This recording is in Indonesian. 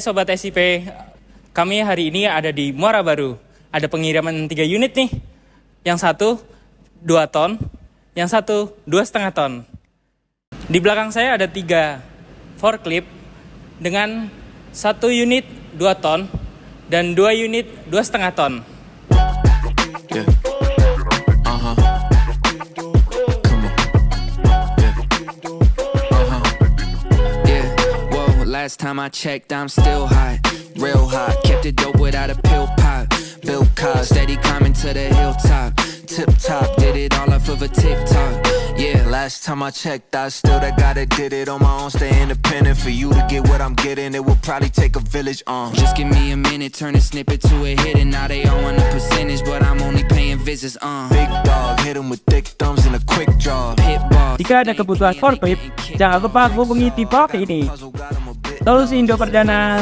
Sobat SIP, kami hari ini ada di Muara Baru. Ada pengiriman 3 unit nih. Yang satu 2 ton, yang satu 2,5 ton. Di belakang saya ada 3 forklift dengan 1 unit 2 ton dan 2 unit 2,5 ton. Yeah. Last time I checked, I'm still hot, real hot. Kept it dope without a pill pop. Bill Cobb, steady climbing to the hilltop. Tip top, did it all off of a TikTok. Yeah, last time I checked, I still that guy that did it on my own. Stay independent. For you to get what I'm getting, it will probably take a village. Just give me a minute, turn a snippet to a hit, and now they all want a percentage, but I'm only paying visits. Big dog, hit 'em with thick thumbs and a quick draw. Hit ball. Jika ada kebutuhan forklift, jangan lupa hubungi Tipe ini. Solusi Indo Perdana